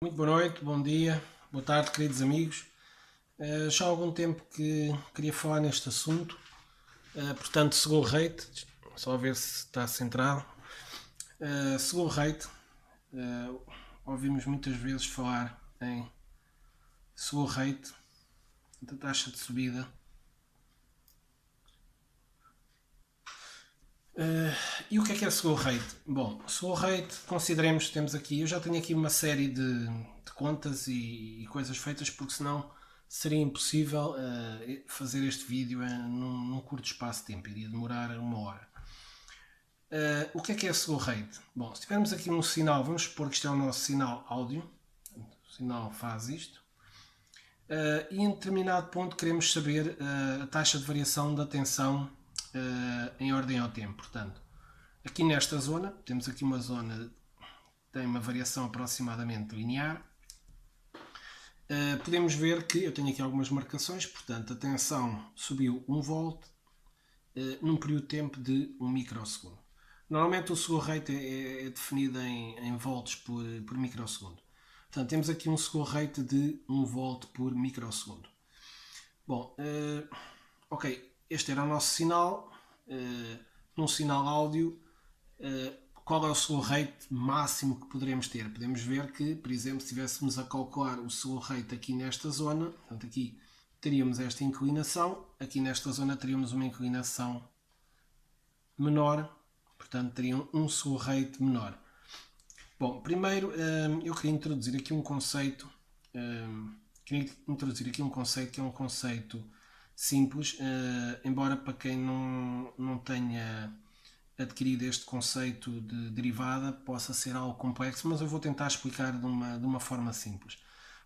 Muito boa noite, bom dia, boa tarde, queridos amigos. Já há algum tempo que queria falar neste assunto, portanto, Seguro Rate, só a ver se está centrado. Seguro Rate, ouvimos muitas vezes falar em Seguro Rate, da taxa de subida. E o que é Seguro Rate? Bom, Seguro Rate, consideremos que temos aqui, eu já tenho aqui uma série de contas e coisas feitas, porque senão seria impossível fazer este vídeo num curto espaço de tempo, iria demorar uma hora. O que é Seguro Rate? Bom, se tivermos aqui um sinal, vamos supor que isto é o nosso sinal áudio, o sinal faz isto, e em determinado ponto queremos saber a taxa de variação da tensão em ordem ao tempo. Portanto, aqui nesta zona, temos aqui uma zona que tem uma variação aproximadamente linear. Podemos ver que eu tenho aqui algumas marcações, portanto a tensão subiu 1 volt num período de tempo de 1 microsegundo. Normalmente o seguro rate é definido em volts por microsegundo. Portanto, temos aqui um seguro rate de 1 volt por microsegundo. Bom, ok, este era o nosso sinal. Num sinal áudio, qual é o seguro rate máximo que poderemos ter? Podemos ver que, por exemplo, se estivéssemos a calcular o seguro rate aqui nesta zona, portanto aqui teríamos esta inclinação, aqui nesta zona teríamos uma inclinação menor, portanto teriam um seguro rate menor. Bom, primeiro eu queria introduzir aqui um conceito, que é um conceito simples, embora para quem não tenha adquirido este conceito de derivada possa ser algo complexo, mas eu vou tentar explicar de uma forma simples.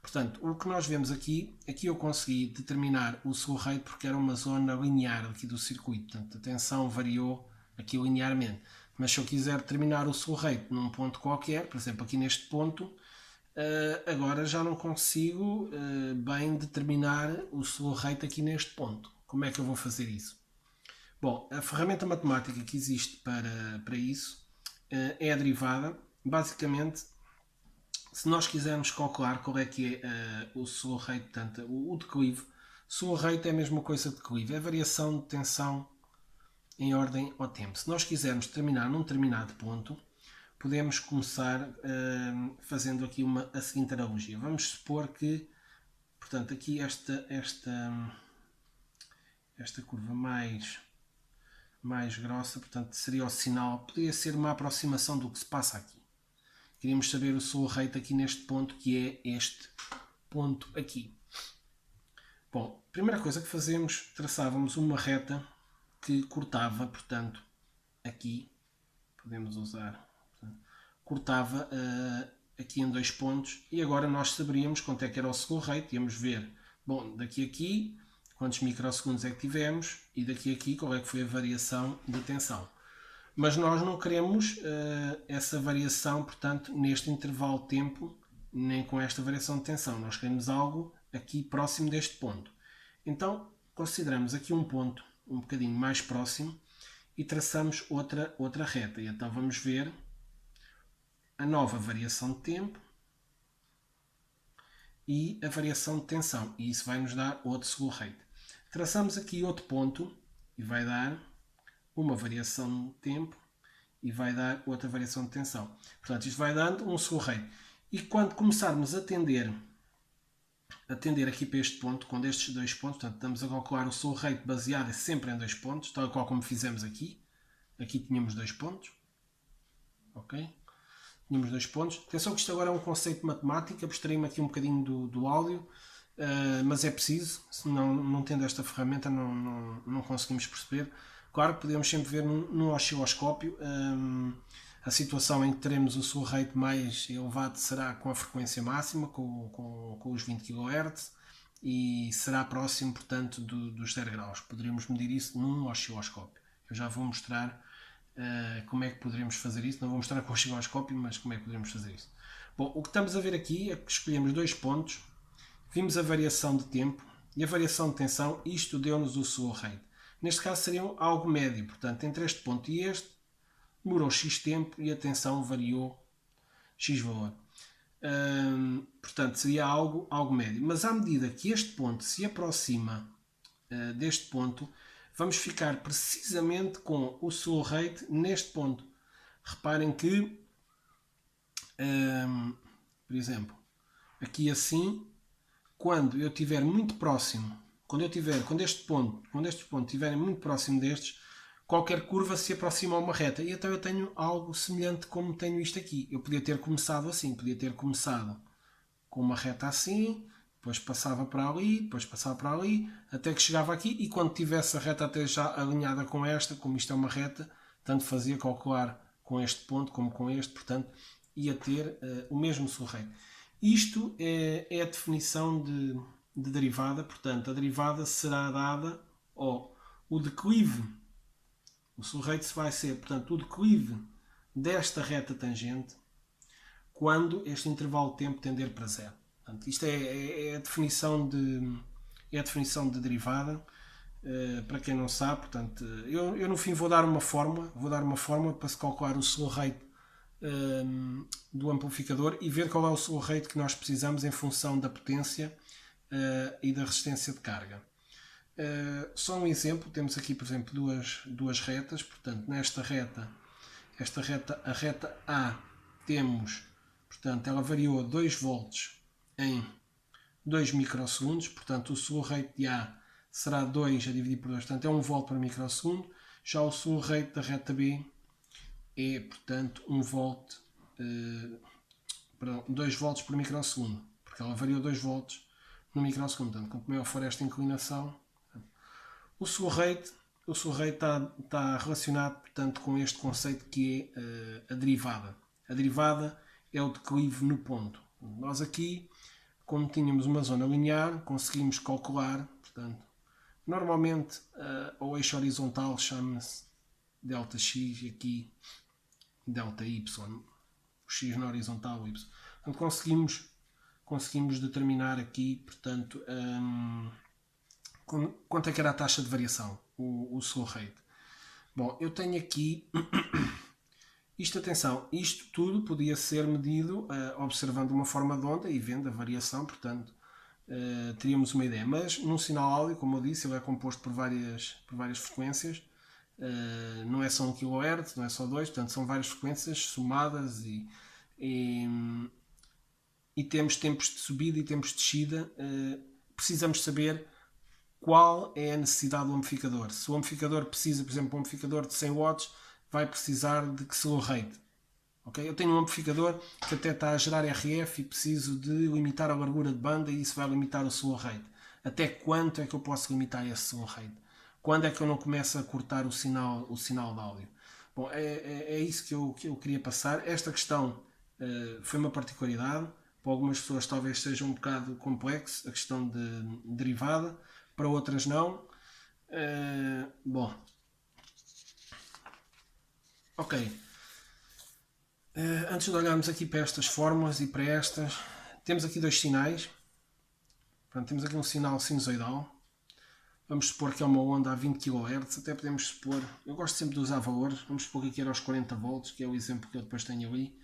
Portanto, o que nós vemos aqui eu consegui determinar o seguro rate porque era uma zona linear aqui do circuito, portanto a tensão variou aqui linearmente. Mas se eu quiser determinar o seguro rate num ponto qualquer, por exemplo aqui neste ponto, agora já não consigo bem determinar o seguro rate aqui neste ponto. Como é que eu vou fazer isso? Bom, a ferramenta matemática que existe para isso é a derivada. Basicamente, se nós quisermos calcular qual é que é o seguro rate, portanto, o declive, seguro rate é a mesma coisa que declive, é a variação de tensão em ordem ao tempo. Se nós quisermos terminar num determinado ponto, podemos começar fazendo aqui a seguinte analogia. Vamos supor que, portanto, aqui esta curva mais grossa, portanto, seria o sinal, poderia ser uma aproximação do que se passa aqui. Queríamos saber o seguro rate aqui neste ponto, que é este ponto aqui. Bom, primeira coisa que fazemos, traçávamos uma reta que cortava, portanto, aqui, podemos usar, portanto, cortava aqui em 2 pontos, e agora nós saberíamos quanto é que era o seguro rate, íamos ver, bom, daqui a aqui, quantos microsegundos é que tivemos, e daqui a aqui qual é que foi a variação de tensão. Mas nós não queremos essa variação, portanto, neste intervalo de tempo, nem com esta variação de tensão. Nós queremos algo aqui próximo deste ponto. Então, consideramos aqui um ponto um bocadinho mais próximo e traçamos outra reta. E então vamos ver a nova variação de tempo e a variação de tensão. E isso vai nos dar outro seguro rate. Traçamos aqui outro ponto e vai dar uma variação de tempo e vai dar outra variação de tensão. Portanto, isto vai dando um seguro rate. E quando começarmos a tender aqui para este ponto, quando estes 2 pontos, portanto, estamos a calcular o seguro rate baseado sempre em 2 pontos, tal qual como fizemos aqui. Aqui tínhamos 2 pontos. Ok? Tínhamos 2 pontos. Atenção que isto agora é um conceito matemático, abstraí-me aqui um bocadinho do áudio, mas é preciso, senão não tendo esta ferramenta não conseguimos perceber. Claro que podemos sempre ver no osciloscópio a situação em que teremos o seguro rate mais elevado será com a frequência máxima, com os 20 kHz, e será próximo, portanto, dos 0 graus. Poderíamos medir isso num osciloscópio. Eu já vou mostrar como é que poderíamos fazer isso. Não vou mostrar com o osciloscópio, mas como é que poderíamos fazer isso. Bom, o que estamos a ver aqui é que escolhemos 2 pontos, vimos a variação de tempo e a variação de tensão, e isto deu-nos o seguro rate. Neste caso seria algo médio, portanto, entre este ponto e este, demorou X tempo e a tensão variou X valor. Portanto, seria algo médio. Mas à medida que este ponto se aproxima deste ponto, vamos ficar precisamente com o slow rate neste ponto. Reparem que, por exemplo, aqui assim, quando eu estiver muito próximo, quando estes pontos estiverem muito próximo destes, qualquer curva se aproxima a uma reta. E então eu tenho algo semelhante como tenho isto aqui. Eu podia ter começado assim, podia ter começado com uma reta assim, depois passava para ali, depois passava para ali, até que chegava aqui, e quando tivesse a reta até já alinhada com esta, como isto é uma reta, tanto fazia calcular com este ponto como com este, portanto ia ter o mesmo sorreio. Isto é a definição de derivada, portanto a derivada será dada ao o declive, o sorreio vai ser, portanto, o declive desta reta tangente quando este intervalo de tempo tender para zero. Portanto, isto é a definição de derivada. Para quem não sabe, portanto, eu no fim vou dar uma fórmula para se calcular o slow rate do amplificador e ver qual é o slow rate que nós precisamos em função da potência e da resistência de carga. Só um exemplo, temos aqui, por exemplo, duas retas. Portanto, nesta reta, a reta A, temos, portanto, ela variou 2 volts em 2 microsegundos, portanto o slow rate de A será 2 a dividir por 2, portanto é 1 volt por microsegundo. Já o slow rate da reta B é, portanto, 2 volts por microsegundo, porque ela variou 2 volts no microsegundo. Portanto, quanto maior for esta inclinação, o slow rate está relacionado, portanto, com este conceito que é a derivada. A derivada é o declive no ponto. Nós aqui, como tínhamos uma zona linear, conseguimos calcular, portanto, normalmente o eixo horizontal chama-se ΔX e aqui ΔY, o x na horizontal, o y. Portanto, conseguimos determinar aqui, portanto, quanto é que era a taxa de variação, o slow rate. Bom, eu tenho aqui atenção, isto tudo podia ser medido observando uma forma de onda e vendo a variação, portanto teríamos uma ideia. Mas num sinal áudio, como eu disse, ele é composto por várias frequências, não é só 1 kHz, não é só 2, portanto são várias frequências somadas e temos tempos de subida e tempos de descida. Precisamos saber qual é a necessidade do amplificador. Se o amplificador precisa, por exemplo, um amplificador de 100 watts, vai precisar de que slow rate. Okay? Eu tenho um amplificador que até está a gerar RF e preciso de limitar a largura de banda e isso vai limitar o slow rate. Até quanto é que eu posso limitar esse slow rate? Quando é que eu não começo a cortar o sinal de áudio? Bom, é isso que eu queria passar. Esta questão foi uma particularidade. Para algumas pessoas talvez seja um bocado complexo a questão de derivada, para outras não. Bom, ok. Antes de olharmos aqui para estas fórmulas e para estas, temos aqui dois sinais. Portanto, temos aqui um sinal sinusoidal. Vamos supor que é uma onda a 20 kHz, até podemos supor, eu gosto sempre de usar valores, vamos supor que aqui era aos 40 volts, que é o exemplo que eu depois tenho ali.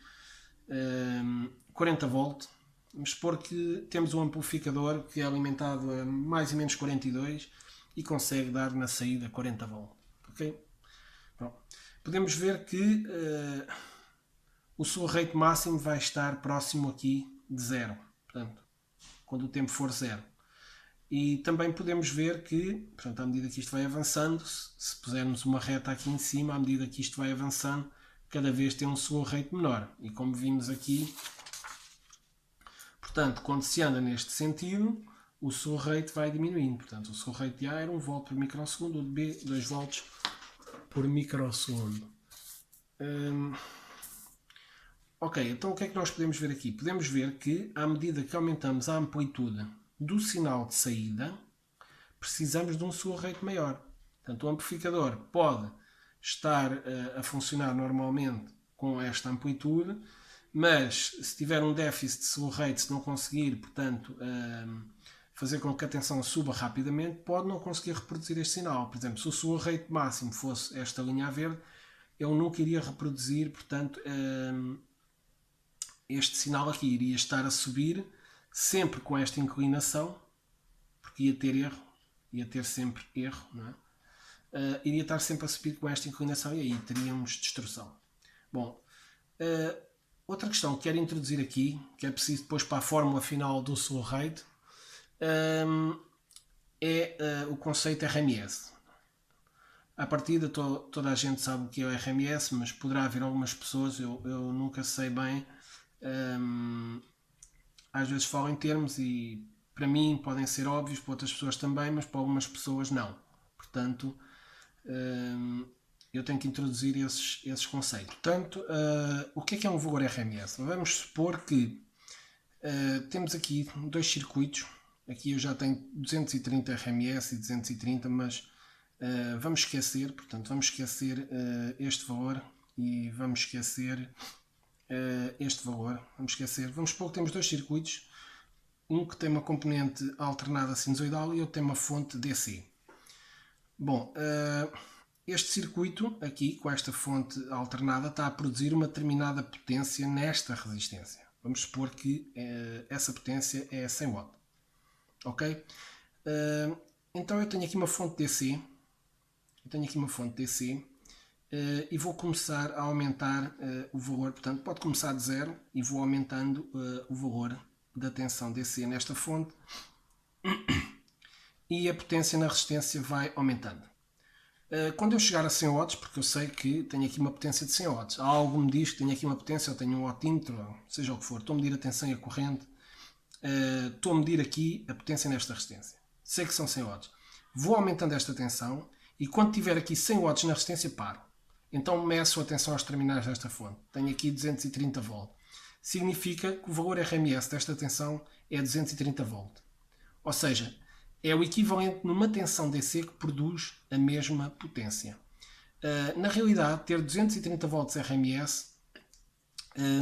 40 volts. Vamos supor que temos um amplificador que é alimentado a mais ou menos 42 e consegue dar na saída 40 volts. Okay? Bom, podemos ver que o slow rate máximo vai estar próximo aqui de zero, portanto, quando o tempo for zero. E também podemos ver que, portanto, à medida que isto vai avançando, se pusermos uma reta aqui em cima, à medida que isto vai avançando, cada vez tem um slow rate menor. E como vimos aqui, portanto, quando se anda neste sentido, o slow rate vai diminuindo. Portanto, o slow rate de A era 1 volt por microsegundo, o de B 2 volts por microsegundo. Ok, então o que é que nós podemos ver aqui? Podemos ver que, à medida que aumentamos a amplitude do sinal de saída, precisamos de um slow rate maior. Portanto, o amplificador pode estar a funcionar normalmente com esta amplitude, mas se tiver um déficit de slow rate, se não conseguir, portanto, fazer com que a tensão suba rapidamente, pode não conseguir reproduzir este sinal. Por exemplo, se o slow rate máximo fosse esta linha verde, eu nunca iria reproduzir, portanto, este sinal aqui iria estar a subir sempre com esta inclinação, porque ia ter erro, ia ter sempre erro, não é? Iria estar sempre a subir com esta inclinação e aí teríamos distorção. Bom, outra questão que quero introduzir aqui, que é preciso depois para a fórmula final do slow rate, é o conceito RMS. À partida toda a gente sabe o que é o RMS, mas poderá haver algumas pessoas, eu nunca sei bem, às vezes falo em termos e para mim podem ser óbvios, para outras pessoas também, mas para algumas pessoas não. Portanto, eu tenho que introduzir esses conceitos. Portanto, o que é um valor RMS? Vamos supor que temos aqui dois circuitos. Aqui eu já tenho 230 RMS e 230, mas vamos esquecer, portanto, vamos esquecer este valor e vamos esquecer este valor. Vamos supor que temos dois circuitos, um que tem uma componente alternada sinusoidal e outro tem uma fonte DC. Bom, este circuito aqui, com esta fonte alternada, está a produzir uma determinada potência nesta resistência. Vamos supor que essa potência é 100 W. Ok? Então eu tenho aqui uma fonte DC. E vou começar a aumentar o valor. Portanto, pode começar de 0 e vou aumentando o valor da tensão DC nesta fonte. E a potência na resistência vai aumentando. Quando eu chegar a 100 watts, porque eu sei que tenho aqui uma potência de 100 watts, algo me diz que tenho aqui uma potência, ou tenho um wattímetro, seja o que for, estou a medir a tensão e a corrente, estou a medir aqui a potência nesta resistência. Sei que são 100 watts. Vou aumentando esta tensão e quando tiver aqui 100 watts na resistência, paro. Então meço a tensão aos terminais desta fonte. Tenho aqui 230 volt. Significa que o valor RMS desta tensão é 230 volt. Ou seja, é o equivalente numa tensão DC que produz a mesma potência. Na realidade, ter 230 volts RMS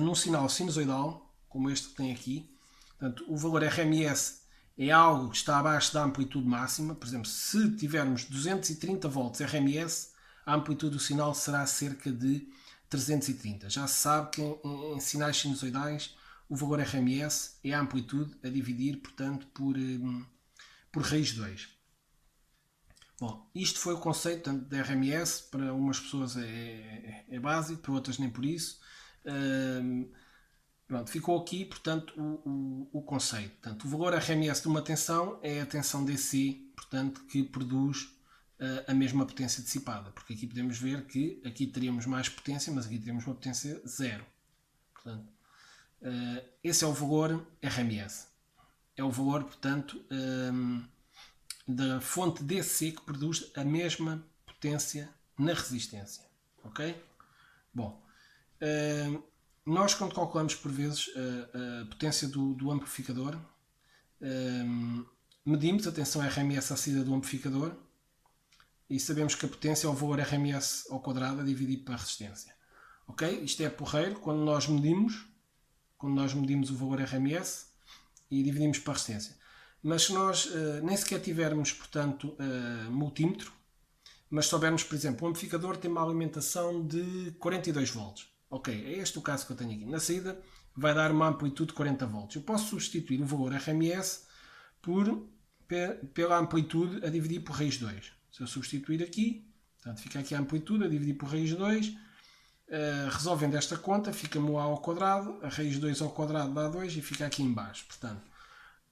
num sinal sinusoidal, como este que tem aqui, portanto, o valor RMS é algo que está abaixo da amplitude máxima. Por exemplo, se tivermos 230 volts RMS, a amplitude do sinal será cerca de 330. Já se sabe que em sinais sinusoidais o valor RMS é a amplitude a dividir, portanto, por raiz de 2. Bom, isto foi o conceito de RMS. Para umas pessoas é básico, para outras nem por isso. Pronto, ficou aqui, portanto, o conceito. Portanto, o valor RMS de uma tensão é a tensão DC, portanto, que produz a mesma potência dissipada. Porque aqui podemos ver que aqui teríamos mais potência, mas aqui teríamos uma potência zero. Portanto, esse é o valor RMS. É o valor, portanto, da fonte DC que produz a mesma potência na resistência. Ok? Bom, nós quando calculamos por vezes a potência do amplificador, medimos a tensão RMS à saída do amplificador e sabemos que a potência é o valor RMS ao quadrado a dividir pela resistência. Ok? Isto é porreiro quando nós medimos o valor RMS e dividimos para a resistência. Mas se nós nem sequer tivermos, portanto, multímetro, mas soubermos, por exemplo, o amplificador tem uma alimentação de 42 volts. Ok, é este o caso que eu tenho aqui. Na saída vai dar uma amplitude de 40 volts. Eu posso substituir o valor RMS pela amplitude a dividir por raiz 2. Se eu substituir aqui, portanto, fica aqui a amplitude a dividir por raiz 2. Resolvendo esta conta, fica-me o A ao quadrado, a raiz 2 ao quadrado dá 2 e fica aqui em baixo. Portanto,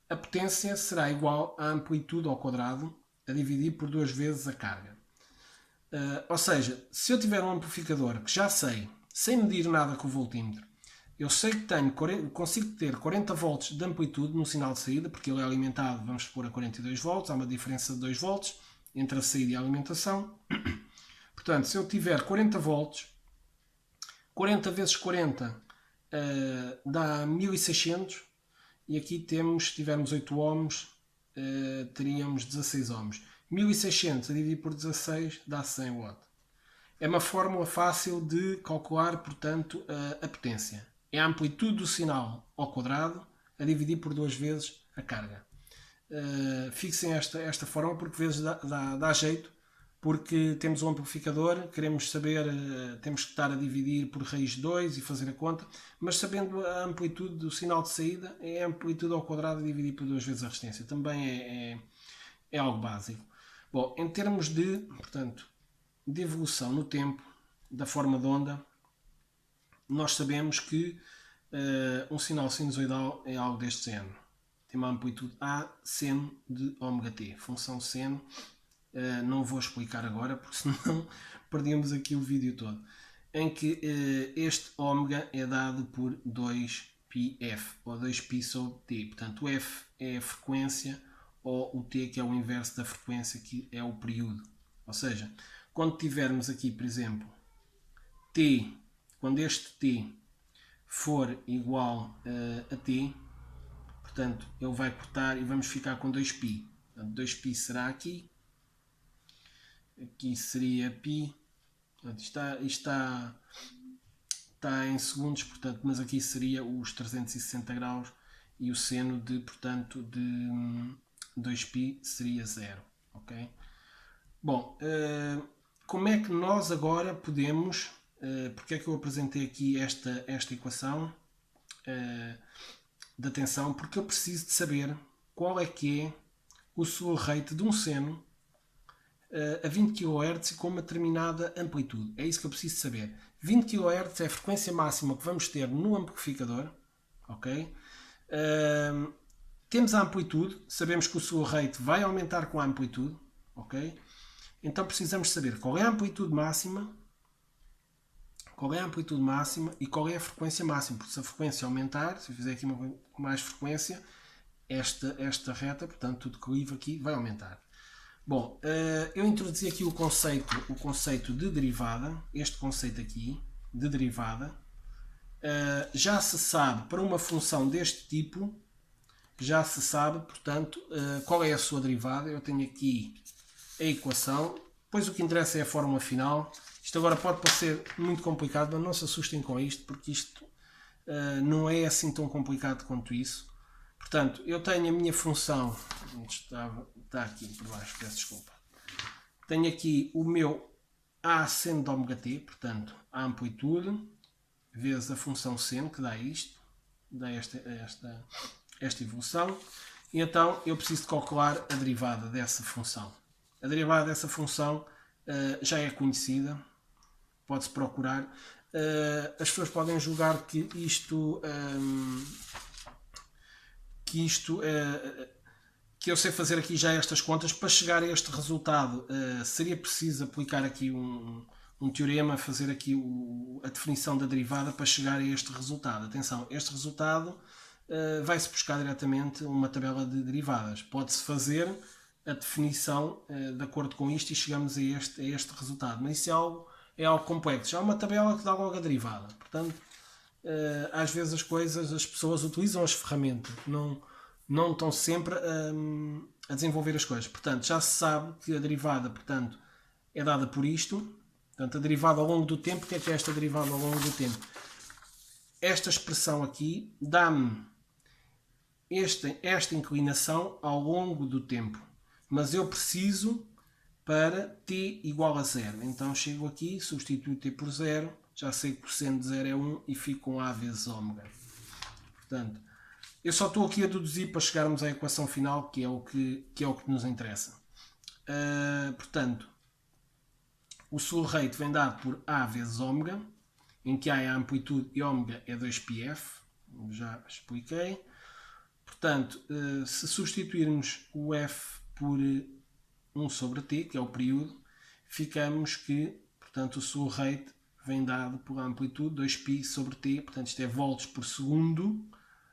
a potência será igual à amplitude ao quadrado a dividir por 2 vezes a carga. Ou seja, se eu tiver um amplificador que já sei, sem medir nada com o voltímetro, eu sei que consigo ter 40 volts de amplitude no sinal de saída, porque ele é alimentado, vamos supor, a 42 volts, há uma diferença de 2 volts entre a saída e a alimentação. Portanto, se eu tiver 40 volts, 40 vezes 40 dá 1600 e aqui se tivermos 8 ohms, teríamos 16 ohms. 1600 a dividir por 16 dá 100 watt. É uma fórmula fácil de calcular, portanto, a potência. É a amplitude do sinal ao quadrado a dividir por 2 vezes a carga. Fixem esta fórmula porque às vezes dá jeito porque temos um amplificador, queremos saber, temos que estar a dividir por raiz de 2 e fazer a conta, mas sabendo a amplitude do sinal de saída, é a amplitude ao quadrado dividido por 2 vezes a resistência. Também é algo básico. Bom, em termos de, portanto, de evolução no tempo, da forma de onda, nós sabemos que um sinal sinusoidal é algo deste género. Tem uma amplitude A seno de ômega-t. Função seno, não vou explicar agora, porque senão perdíamos aqui o vídeo todo. Em que este ômega é dado por 2πf, ou 2π sobre t. Portanto, o f é a frequência, ou o t, que é o inverso da frequência, que é o período. Ou seja, quando tivermos aqui, por exemplo, t, quando este t for igual a t, portanto, ele vai cortar e vamos ficar com 2π. Portanto, 2π será aqui. Aqui seria π. Portanto, está em segundos, portanto, mas aqui seria os 360 graus e o seno de, portanto, de 2π seria 0. Ok? Bom, como é que nós agora podemos... porque é que eu apresentei aqui esta equação da tensão? Porque eu preciso de saber qual é que é o slow rate de um seno a 20 kHz e com uma determinada amplitude. É isso que eu preciso de saber. 20 kHz é a frequência máxima que vamos ter no amplificador. Ok? Temos a amplitude. Sabemos que o slow rate vai aumentar com a amplitude. Ok? Então precisamos saber qual é a amplitude máxima, qual é a amplitude máxima e qual é a frequência máxima. Porque se a frequência aumentar, se eu fizer aqui mais frequência, esta reta, portanto, tudo que livre aqui vai aumentar. Bom, eu introduzi aqui o conceito de derivada, este conceito aqui, de derivada. Já se sabe, para uma função deste tipo, já se sabe, portanto, qual é a sua derivada. Eu tenho aqui a equação, depois o que interessa é a fórmula final. Isto agora pode parecer muito complicado, mas não se assustem com isto, porque isto não é assim tão complicado quanto isso. Portanto, eu tenho a minha função, está aqui por baixo, peço desculpa. Tenho aqui o meu A seno de ômega-t, portanto, a amplitude, vezes a função seno, que dá isto, dá esta evolução. E então eu preciso de calcular a derivada dessa função. A derivada dessa função já é conhecida, pode-se procurar. As pessoas podem julgar que que eu sei fazer aqui já estas contas. Para chegar a este resultado seria preciso aplicar aqui um teorema, fazer aqui a definição da derivada para chegar a este resultado. Atenção, este resultado vai-se buscar diretamente uma tabela de derivadas. Pode-se fazer a definição de acordo com isto e chegamos a este resultado. Mas isso é algo complexo. Há uma tabela que dá logo a derivada. Portanto, às vezes as pessoas utilizam as ferramentas, não estão sempre a desenvolver as coisas. Portanto, já se sabe que a derivada, portanto, é dada por isto. Portanto, a derivada ao longo do tempo, o que é esta derivada ao longo do tempo? Esta expressão aqui dá-me esta inclinação ao longo do tempo. Mas eu preciso para t igual a 0. Então chego aqui, substituo t por 0, já sei que o seno de 0 é 1 e fico com A vezes ômega. Portanto, eu só estou aqui a deduzir para chegarmos à equação final, que é o que nos interessa. Portanto, o slow rate vem dado por A vezes ômega, em que A é a amplitude e ômega é 2πf, já expliquei. Portanto, se substituirmos o f por 1 sobre t, que é o período, ficamos que, portanto, o slow rate vem dado por amplitude 2π sobre t, portanto isto é volts por segundo.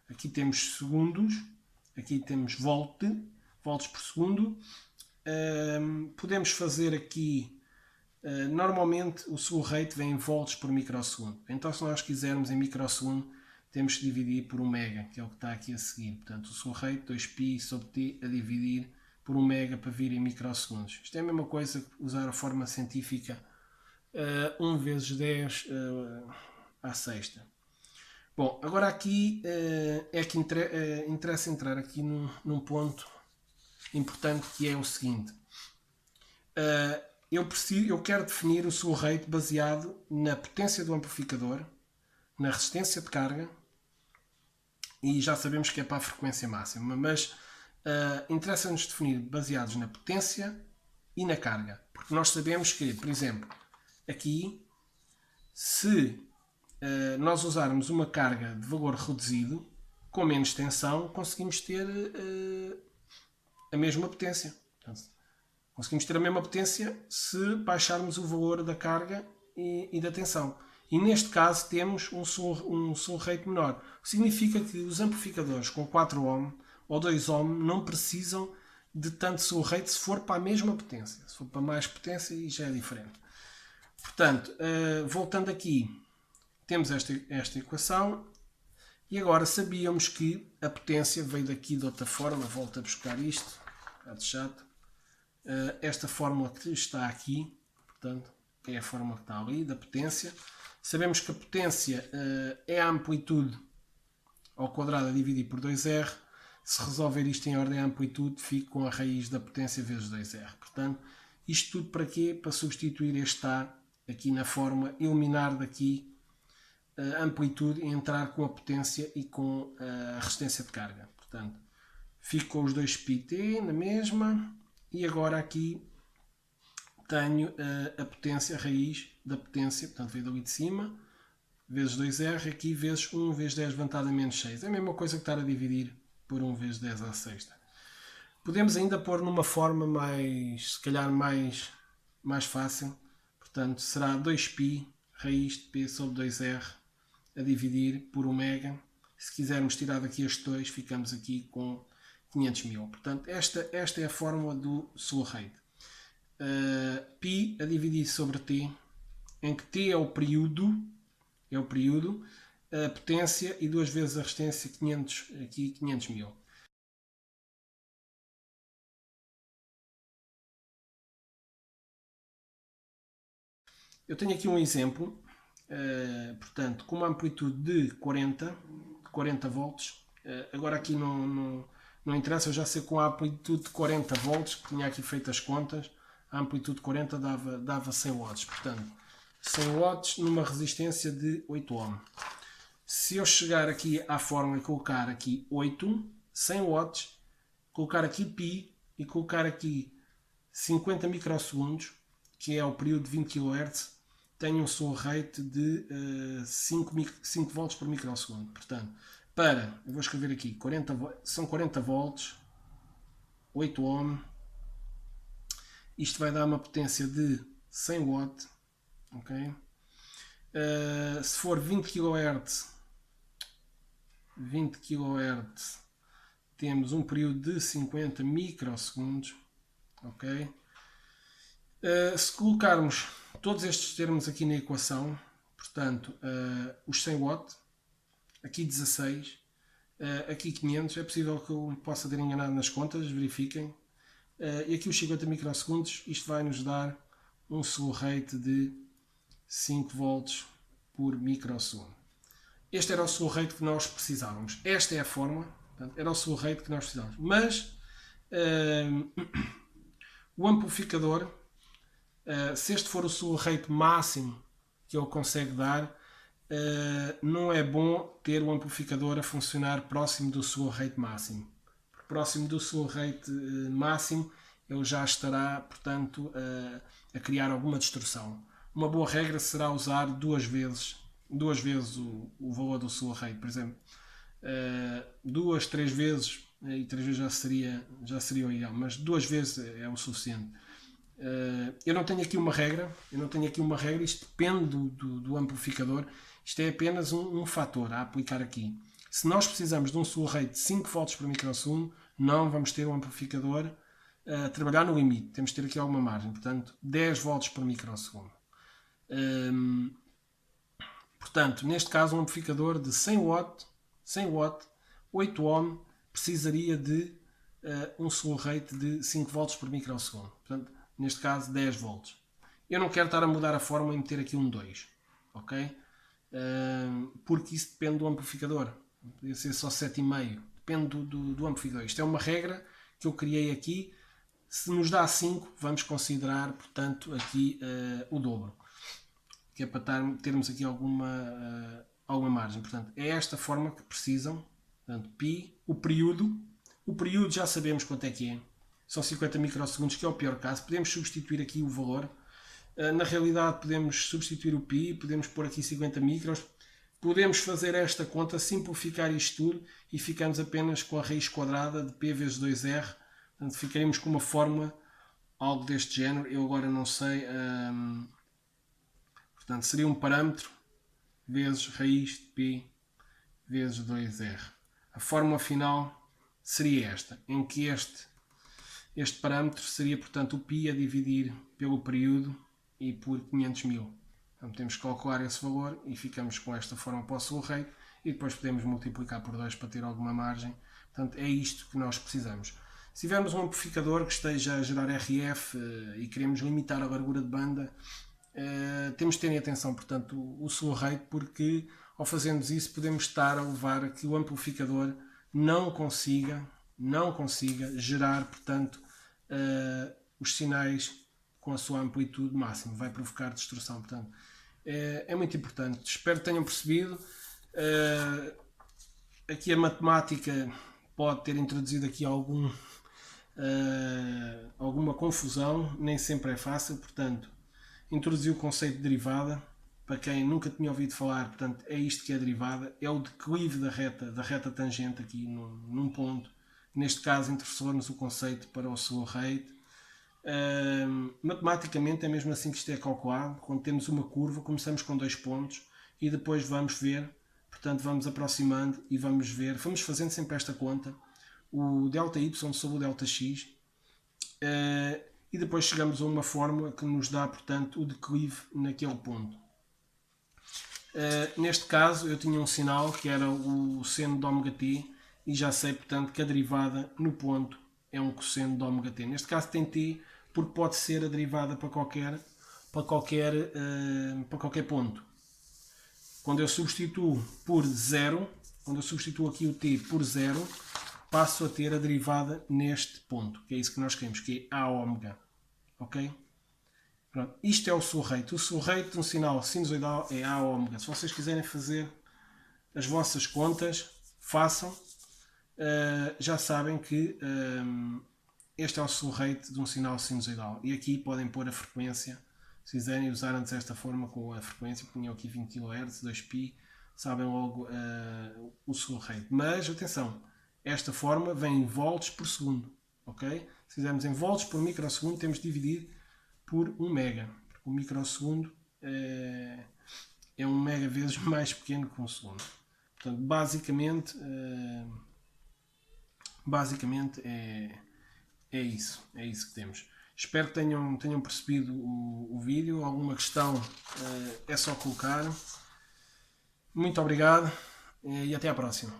Aqui temos segundos, aqui temos volts por segundo. Podemos fazer aqui, normalmente o slow rate vem em volts por microsegundo. Então se nós quisermos em microsegundo, temos que dividir por 1 mega, que é o que está aqui a seguir. Portanto, o slow rate 2π sobre t a dividir por 1 mega para vir em microsegundos. Isto é a mesma coisa que usar a forma científica 1 vezes 10 à sexta. Bom, agora aqui é que interessa entrar aqui num ponto importante, que é o seguinte. eu quero definir o slew rate baseado na potência do amplificador, na resistência de carga, e já sabemos que é para a frequência máxima, mas interessa-nos definir baseados na potência e na carga, porque nós sabemos que, por exemplo, aqui, se nós usarmos uma carga de valor reduzido, com menos tensão, conseguimos ter a mesma potência. Conseguimos ter a mesma potência se baixarmos o valor da carga e da tensão. E neste caso temos um slew rate menor. O que significa que os amplificadores com 4 ohm ou 2 ohm não precisam de tanto slew rate se for para a mesma potência. Se for para mais potência, já é diferente. Portanto, voltando aqui, temos esta equação. E agora sabíamos que a potência veio daqui de outra forma. Volto a buscar isto. Está chato. Esta fórmula que está aqui, portanto, é a fórmula que está ali, da potência. Sabemos que a potência é a amplitude ao quadrado a dividir por 2R. Se resolver isto em ordem à amplitude, fico com a raiz da potência vezes 2R. Portanto, isto tudo para quê? Para substituir este A aqui na fórmula, eliminar daqui a amplitude e entrar com a potência e com a resistência de carga. Portanto, fico com os dois πt na mesma. E agora aqui tenho a potência, a raiz da potência, portanto veio dali de cima, vezes 2R, aqui vezes 1 vezes 10 levantado a menos 6. É a mesma coisa que estar a dividir por 1 vezes 10 à sexta. Podemos ainda pôr numa forma mais, se calhar mais fácil. Portanto, será 2π raiz de P sobre 2R a dividir por ômega. Se quisermos tirar daqui este 2, ficamos aqui com 500.000. Portanto, esta é a fórmula do slew rate. Π a dividir sobre T, em que T é o período, a potência e 2 vezes a resistência, 500.000. Eu tenho aqui um exemplo, portanto, com uma amplitude de 40 volts. Agora aqui não interessa, eu já sei com a amplitude de 40 volts, que tinha aqui feito as contas, a amplitude de 40 dava 100 watts. Portanto, 100 watts numa resistência de 8 ohm. Se eu chegar aqui à fórmula e colocar aqui 8, 100 watts, colocar aqui π e colocar aqui 50 microsegundos, que é o período de 20 kHz, tenho um slew rate de 5 volts por microsegundo. Portanto, eu vou escrever aqui, são 40 volts, 8 ohm, isto vai dar uma potência de 100 watt, ok? Se for 20 kHz, temos um período de 50 microsegundos, ok? Se colocarmos todos estes termos aqui na equação, portanto, os 100 watt, aqui 16, aqui 500, é possível que eu possa ter enganado nas contas, verifiquem. E aqui os 50 microsegundos, isto vai nos dar um slew rate de 5 volts por microsegundo. Este era o slew rate que nós precisávamos. Esta é a fórmula, portanto, era o slew rate que nós precisávamos. Mas o amplificador, se este for o slew rate máximo que ele consegue dar, não é bom ter o amplificador a funcionar próximo do slew rate máximo. Próximo do slew rate máximo, ele já estará, portanto, a criar alguma distorção. Uma boa regra será usar duas vezes o valor do slew rate. Por exemplo, 2, 3 vezes, e 3 vezes já seria o ideal, mas 2 vezes é o suficiente. Eu não tenho aqui uma regra, isto depende do amplificador, isto é apenas um fator a aplicar aqui. Se nós precisamos de um slew rate de 5 volts por microsegundo, não vamos ter um amplificador a trabalhar no limite, temos de ter aqui alguma margem, portanto 10 volts por microsegundo. Portanto, neste caso um amplificador de 100 watt, 8 ohm, precisaria de um slew rate de 5 volts por microsegundo. Portanto, neste caso 10 volts. Eu não quero estar a mudar a fórmula e meter aqui um 2, ok? Porque isso depende do amplificador. Podia ser só 7,5. Depende do amplificador. Isto é uma regra que eu criei aqui Se nos dá 5, vamos considerar, portanto, aqui o dobro, que é para termos aqui alguma margem. Portanto, é esta forma que precisam. Portanto, π, o período já sabemos quanto é que é. São 50 microsegundos, que é o pior caso. Podemos substituir aqui o valor. Na realidade, podemos substituir o π, podemos pôr aqui 50 micros. Podemos fazer esta conta, simplificar isto tudo e ficamos apenas com a raiz quadrada de P vezes 2R. Portanto, ficaremos com uma fórmula, algo deste género. Eu agora não sei. Portanto, seria um parâmetro vezes raiz de π vezes 2R. A fórmula final seria esta, em que este parâmetro seria, portanto, o π a dividir pelo período e por 500.000. Então temos que calcular esse valor e ficamos com esta forma para o slow rate e depois podemos multiplicar por 2 para ter alguma margem. Portanto, é isto que nós precisamos. Se tivermos um amplificador que esteja a gerar RF e queremos limitar a largura de banda, temos de ter atenção, portanto, o slow rate, porque ao fazermos isso podemos estar a levar a que o amplificador não consiga gerar, portanto, os sinais com a sua amplitude máxima, vai provocar distorção. Portanto, é muito importante. Espero que tenham percebido. Aqui a matemática pode ter introduzido aqui alguma confusão, nem sempre é fácil. Portanto, introduziu o conceito de derivada. Para quem nunca tinha ouvido falar, portanto, é isto que é a derivada, é o declive da reta tangente aqui num ponto. Neste caso, interessou-nos o conceito para o slow rate. Matematicamente é mesmo assim que isto é calculado. Quando temos uma curva, começamos com 2 pontos e depois vamos ver, portanto, vamos aproximando e vamos ver, vamos fazendo sempre esta conta, o ΔY sobre o ΔX, e depois chegamos a uma fórmula que nos dá, portanto, o declive naquele ponto. Neste caso eu tinha um sinal que era o seno de ωt e já sei, portanto, que a derivada no ponto é um cosseno de ωt. Neste caso tem t porque pode ser a derivada para qualquer ponto. Quando eu substituo por 0, quando eu substituo aqui o t por 0, passo a ter a derivada neste ponto, que é isso que nós queremos, que é Aω. Ok? Pronto. Isto é o slow rate. O slow rate de um sinal sinusoidal é Aω. Se vocês quiserem fazer as vossas contas, façam. Já sabem que este é o slow rate de um sinal sinusoidal. E aqui podem pôr a frequência. Se quiserem usar antes esta forma com a frequência, punham aqui 20 kHz, 2π, sabem logo o slow rate. Mas atenção, esta forma vem em volts por segundo. Okay? Se fizermos em volts por microsegundo, temos de dividir por 1 mega. Porque o microsegundo é 1 mega vezes mais pequeno que 1 segundo. Portanto, basicamente é isso que temos. Espero que tenham percebido o vídeo. Alguma questão é só colocar. Muito obrigado e até à próxima.